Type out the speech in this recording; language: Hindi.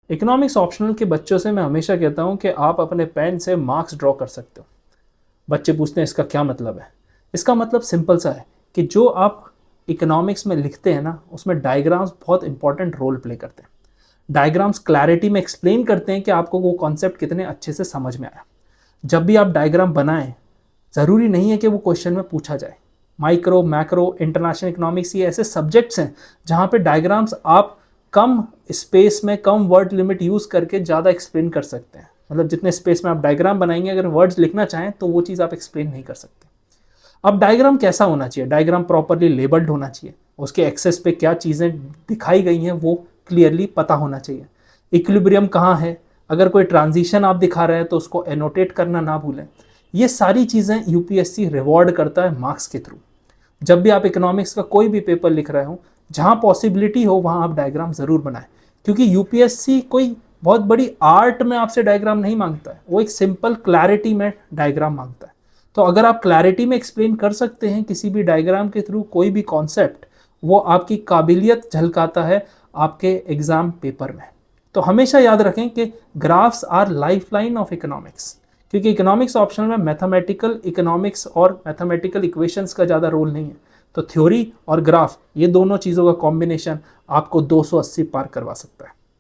इकोनॉमिक्स ऑप्शनल के बच्चों से मैं हमेशा कहता हूँ कि आप अपने पेन से मार्क्स ड्रॉ कर सकते हो। बच्चे पूछते हैं इसका क्या मतलब है। इसका मतलब सिंपल सा है कि जो आप इकोनॉमिक्स में लिखते हैं ना, उसमें डायग्राम्स बहुत इंपॉर्टेंट रोल प्ले करते हैं। डायग्राम्स क्लैरिटी में एक्सप्लेन करते हैं कि आपको वो कॉन्सेप्ट कितने अच्छे से समझ में आया। जब भी आप डायग्राम बनाएं, ज़रूरी नहीं है कि वो क्वेश्चन में पूछा जाए। माइक्रो, मैक्रो, इंटरनेशनल इकोनॉमिक्स, ये ऐसे सब्जेक्ट्स हैं जहाँ पे डायग्राम्स आप कम स्पेस में कम वर्ड लिमिट यूज़ करके ज़्यादा एक्सप्लेन कर सकते हैं। मतलब जितने स्पेस में आप डायग्राम बनाएंगे, अगर वर्ड्स लिखना चाहें तो वो चीज़ आप एक्सप्लेन नहीं कर सकते। अब डायग्राम कैसा होना चाहिए? डायग्राम प्रॉपरली लेबल्ड होना चाहिए, उसके एक्सेस पे क्या चीज़ें दिखाई गई हैं वो क्लियरली पता होना चाहिए। इक्विलिब्रियम कहाँ है, अगर कोई ट्रांजिशन आप दिखा रहे हैं तो उसको एनोटेट करना ना भूलें। ये सारी चीज़ें यूपीएससी रिवॉर्ड करता है मार्क्स के थ्रू। जब भी आप इकोनॉमिक्स का कोई भी पेपर लिख रहे हो, जहाँ पॉसिबिलिटी हो वहाँ आप डायग्राम ज़रूर बनाएं, क्योंकि यूपीएससी कोई बहुत बड़ी आर्ट में आपसे डायग्राम नहीं मांगता है, वो एक सिंपल क्लैरिटी में डायग्राम मांगता है। तो अगर आप क्लैरिटी में एक्सप्लेन कर सकते हैं किसी भी डायग्राम के थ्रू कोई भी कॉन्सेप्ट, वो आपकी काबिलियत झलकाता है आपके एग्जाम पेपर में। तो हमेशा याद रखें कि graphs are lifeline of economics, क्योंकि इकोनॉमिक्स ऑप्शनल में मैथमेटिकल इकोनॉमिक्स और मैथमेटिकल इक्वेशंस का ज़्यादा रोल नहीं है। तो थ्योरी और ग्राफ, ये दोनों चीज़ों का कॉम्बिनेशन आपको 280 पार करवा सकता है।